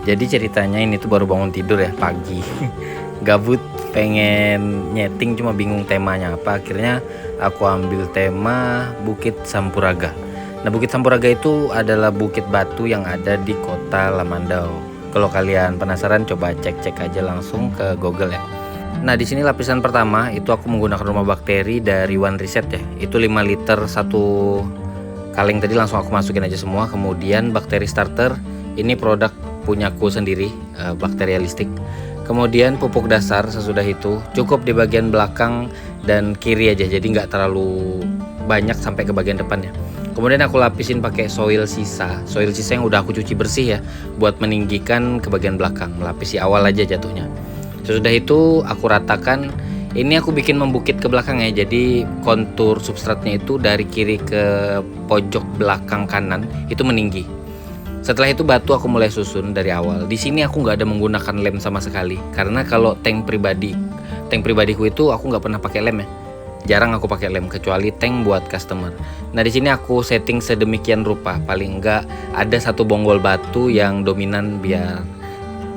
Jadi ceritanya ini tuh baru bangun tidur ya pagi. Gabut pengen nyeting cuma bingung temanya apa. Akhirnya aku ambil tema Bukit Sampuraga. Nah, Bukit Sampuraga itu adalah bukit batu yang ada di kota Lamandau. Kalau kalian penasaran coba cek-cek aja langsung ke Google ya. Nah, di sini lapisan pertama itu aku menggunakan rumah bakteri dari One Reset ya. Itu 5 liter satu kaleng tadi langsung aku masukin aja semua. Kemudian bakteri starter ini produk punyaku sendiri, bakterialistik. Kemudian pupuk dasar sesudah itu cukup di bagian belakang dan kiri aja, jadi nggak terlalu banyak sampai ke bagian depan ya. Kemudian aku lapisin pakai soil sisa yang udah aku cuci bersih ya, buat meninggikan ke bagian belakang, melapisi awal aja jatuhnya. Sesudah itu aku ratakan. Ini aku bikin membukit ke belakang ya, jadi kontur substratnya itu dari kiri ke pojok belakang kanan itu meninggi. Setelah itu batu aku mulai susun dari awal. Di sini aku nggak ada menggunakan lem sama sekali, karena kalau tank pribadiku itu aku nggak pernah pakai lem ya. Jarang aku pakai lem kecuali tank buat customer. Nah, di sini aku setting sedemikian rupa, paling nggak ada satu bonggol batu yang dominan biar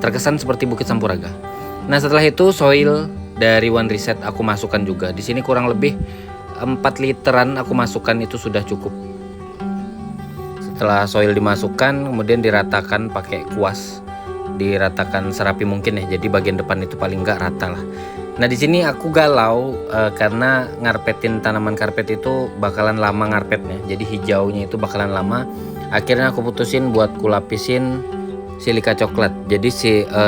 terkesan seperti Bukit Sampuraga. Nah, setelah itu soil dari One Reset aku masukkan juga. Di sini kurang lebih 4 literan aku masukkan, itu sudah cukup. Setelah soil dimasukkan, kemudian diratakan pakai kuas, diratakan serapi mungkin ya. Jadi bagian depan itu paling enggak rata lah. Nah, di sini aku galau karena ngarpetin tanaman karpet itu bakalan lama ngarpetnya. Jadi hijaunya itu bakalan lama. Akhirnya aku putusin buat kulapisin silika coklat. Jadi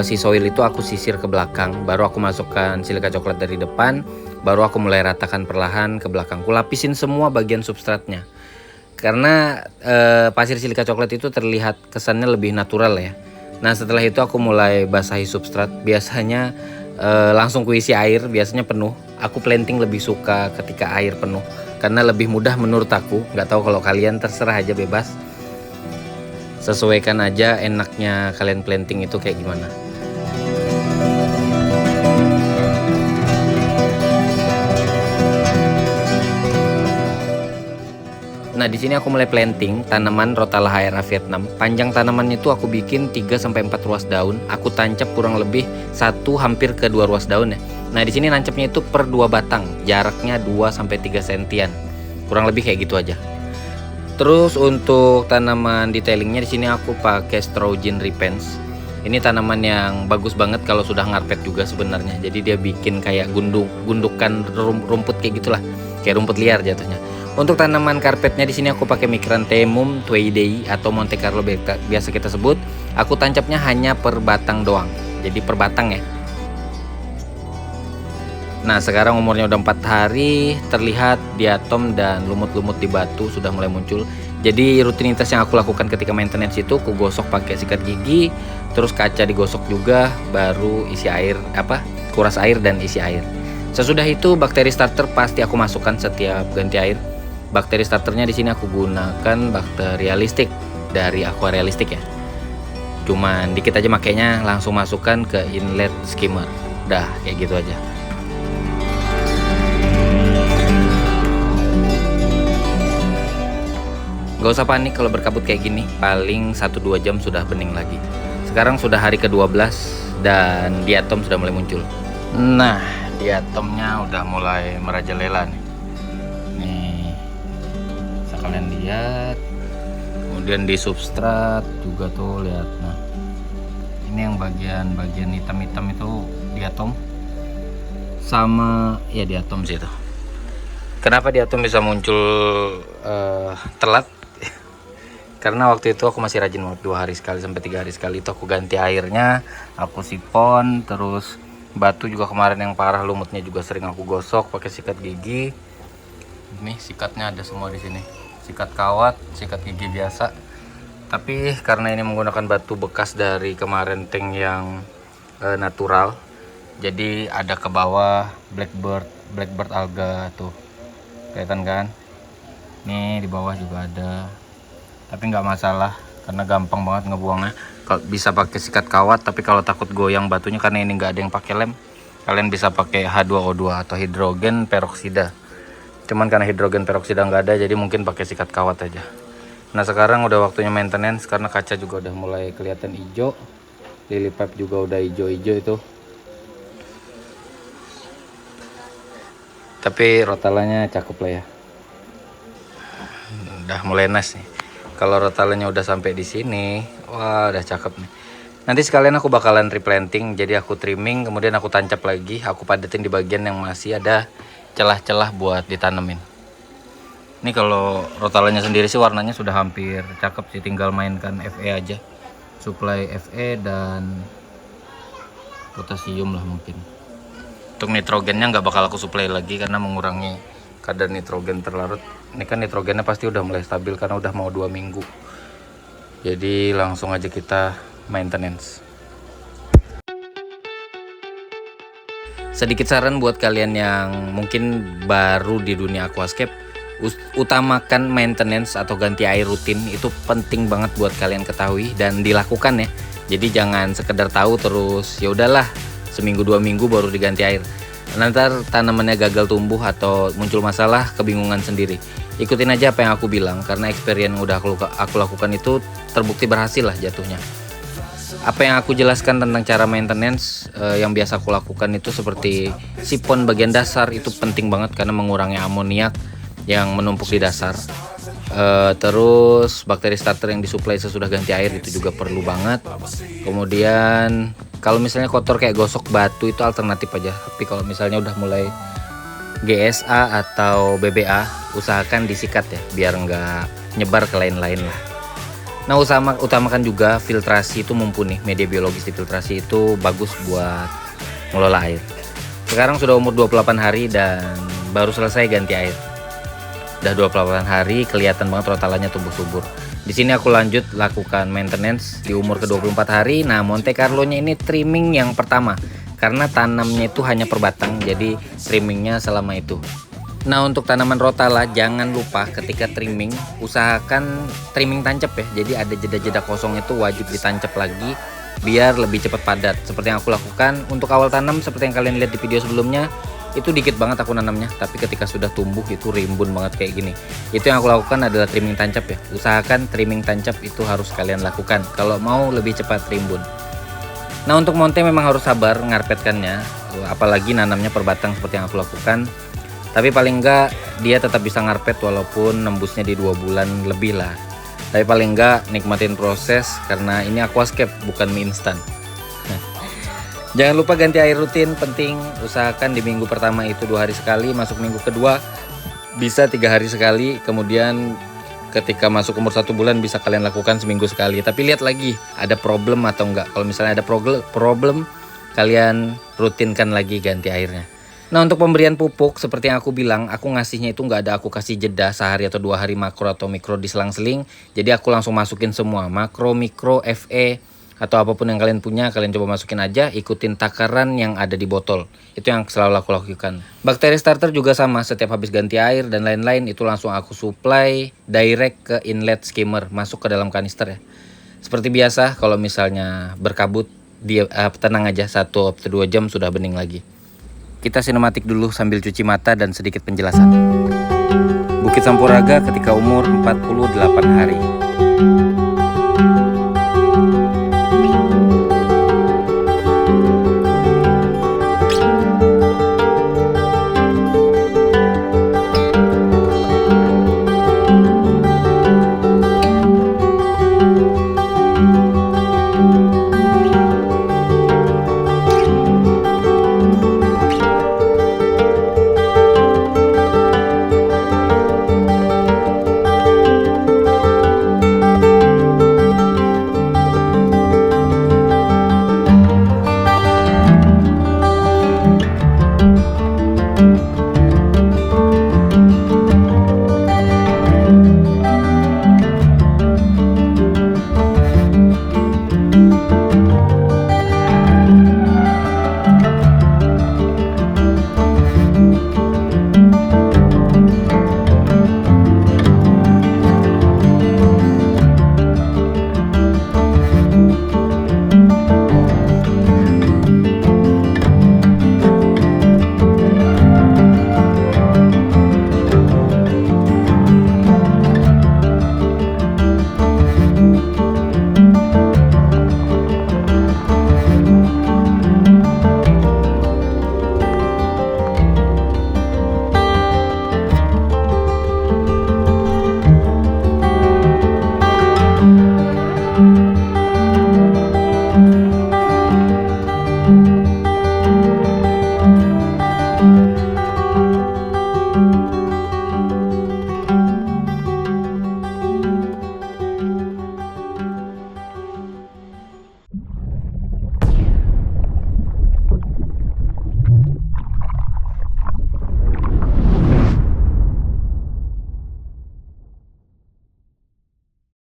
si soil itu aku sisir ke belakang, baru aku masukkan silika coklat dari depan, baru aku mulai ratakan perlahan ke belakang. Kulapisin semua bagian substratnya. Karena pasir silika coklat itu terlihat kesannya lebih natural ya. Nah, setelah itu aku mulai basahi substrat. Biasanya langsung kuisi air, biasanya penuh. Aku planting lebih suka ketika air penuh karena lebih mudah menurut aku. Nggak tahu kalau kalian, terserah aja, bebas. Sesuaikan aja enaknya kalian planting itu kayak gimana. Nah, di sini aku mulai planting tanaman Rotala HRA Vietnam. Panjang tanamannya itu aku bikin 3 sampai 4 ruas daun. Aku tancap kurang lebih 1 hampir ke 2 ruas daun ya. Nah, di sini nancapnya itu per 2 batang. Jaraknya 2 sampai 3 sentian. Kurang lebih kayak gitu aja. Terus untuk tanaman detailingnya di sini aku pakai Strogen Repens. Ini tanaman yang bagus banget kalau sudah ngarpet juga sebenarnya. Jadi dia bikin kayak gundukan rumput kayak gitulah, kayak rumput liar jatuhnya. Untuk tanaman karpetnya di sini aku pakai Micranthemum tweedii atau Monte Carlo biasa kita sebut. Aku tancapnya hanya per batang doang. Jadi per batang ya. Nah, sekarang umurnya udah 4 hari, terlihat diatom dan lumut-lumut di batu sudah mulai muncul. Jadi rutinitas yang aku lakukan ketika maintenance itu aku gosok pakai sikat gigi, terus kaca digosok juga, baru isi air, kuras air dan isi air. Sesudah itu bakteri starter pasti aku masukkan setiap ganti air. Bakteri starternya di sini aku gunakan bakterialistik dari Aquarealistik ya. Cuman dikit aja makainya, langsung masukkan ke inlet skimmer. Dah kayak gitu aja. Gak usah panik kalau berkabut kayak gini, paling 1-2 jam sudah bening lagi. Sekarang sudah hari ke-12 dan diatom sudah mulai muncul. Nah, diatomnya udah mulai merajalela nih. Nih, bisa kalian lihat. Kemudian di substrat juga tuh lihat. Nah, ini yang bagian hitam-hitam itu diatom. Sama ya diatom sih itu. Kenapa diatom bisa muncul telat? Karena waktu itu aku masih rajin 2 hari sekali sampai 3 hari sekali itu aku ganti airnya, aku sipon, terus batu juga kemarin yang parah lumutnya juga sering aku gosok pakai sikat gigi. Ini sikatnya ada semua di sini. Sikat kawat, sikat gigi biasa. Tapi karena ini menggunakan batu bekas dari kemarin tank yang natural, jadi ada ke bawah blackbird alga tuh. Kelihatan kan? Nih di bawah juga ada. Tapi nggak masalah karena gampang banget ngebuangnya. Kalau bisa pakai sikat kawat, tapi kalau takut goyang batunya karena ini nggak ada yang pakai lem, kalian bisa pakai H2O2 atau hidrogen peroksida. Cuman karena hidrogen peroksida nggak ada, jadi mungkin pakai sikat kawat aja. Nah, sekarang udah waktunya maintenance karena kaca juga udah mulai kelihatan hijau. Lily pipe juga udah hijau-hijau itu. Tapi rotalannya cakep lah ya. Udah mulai nas nih. Kalau rotalannya udah sampai di sini, wah udah cakep nih. Nanti sekalian aku bakalan replanting, jadi aku trimming, kemudian aku tancap lagi, aku padetin di bagian yang masih ada celah-celah buat ditanemin. Ini kalau rotalannya sendiri sih warnanya sudah hampir cakep sih, tinggal mainkan Fe aja. Supply Fe dan potasium lah mungkin. Untuk nitrogennya nggak bakal aku supply lagi karena mengurangi kadar nitrogen terlarut. Ini kan nitrogennya pasti udah mulai stabil karena udah mau 2 minggu. Jadi langsung aja kita maintenance. Sedikit saran buat kalian yang mungkin baru di dunia aquascape, utamakan maintenance atau ganti air rutin, itu penting banget buat kalian ketahui dan dilakukan ya. Jadi jangan sekedar tahu terus ya udahlah seminggu 2 minggu baru diganti air. Nanti tanamannya gagal tumbuh atau muncul masalah, kebingungan sendiri. Ikutin aja apa yang aku bilang karena experience yang udah aku lakukan itu terbukti berhasil lah jatuhnya. Apa yang aku jelaskan tentang cara maintenance yang biasa aku lakukan itu seperti sipon bagian dasar itu penting banget karena mengurangi amoniak yang menumpuk di dasar. Terus bakteri starter yang disuplai sesudah ganti air itu juga perlu banget. Kemudian kalau misalnya kotor kayak gosok batu itu alternatif aja. Tapi kalau misalnya udah mulai GSA atau BBA, usahakan disikat ya biar nggak nyebar ke lain-lain lah. Nah utamakan juga filtrasi itu mumpuni. Media biologis di filtrasi itu bagus buat mengelola air. Sekarang sudah umur 28 hari dan baru selesai ganti air. Udah 28 hari kelihatan banget rotalannya tumbuh subur. Di sini aku lanjut lakukan maintenance di umur ke-24 hari. Nah, Monte Carlo-nya ini trimming yang pertama karena tanamnya itu hanya per batang, jadi trimmingnya selama itu. Nah, untuk tanaman rotala jangan lupa ketika trimming usahakan trimming tancap ya. Jadi ada jeda-jeda kosong itu wajib ditancap lagi biar lebih cepat padat. Seperti yang aku lakukan untuk awal tanam, seperti yang kalian lihat di video sebelumnya, itu dikit banget aku nanamnya, tapi ketika sudah tumbuh itu rimbun banget kayak gini. Itu yang aku lakukan adalah trimming tancap ya. Usahakan trimming tancap itu harus kalian lakukan kalau mau lebih cepat rimbun. Nah, untuk monte memang harus sabar ngarpetkannya, apalagi nanamnya per batang seperti yang aku lakukan. Tapi paling enggak dia tetap bisa ngarpet walaupun nembusnya di 2 bulan lebih lah. Tapi paling enggak nikmatin proses karena ini aquascape bukan mie instan. Jangan lupa ganti air rutin, penting. Usahakan di minggu pertama itu 2 hari sekali, masuk minggu kedua bisa 3 hari sekali, kemudian ketika masuk umur 1 bulan bisa kalian lakukan seminggu sekali. Tapi lihat lagi ada problem atau enggak. Kalau misalnya ada problem, kalian rutinkan lagi ganti airnya. Nah, untuk pemberian pupuk seperti yang aku bilang, aku ngasihnya itu nggak ada aku kasih jeda sehari atau 2 hari makro atau mikro diselang-seling. Jadi aku langsung masukin semua makro, mikro, Fe atau apapun yang kalian punya, kalian coba masukin aja, ikutin takaran yang ada di botol. Itu yang selalu aku lakukan. Bakteri starter juga sama, setiap habis ganti air dan lain-lain itu langsung aku supply direct ke inlet skimmer, masuk ke dalam kanister ya. Seperti biasa kalau misalnya berkabut, dia tenang aja, 1-2 jam sudah bening lagi. Kita sinematik dulu sambil cuci mata dan sedikit penjelasan. Bukit Sampuraga ketika umur 48 hari.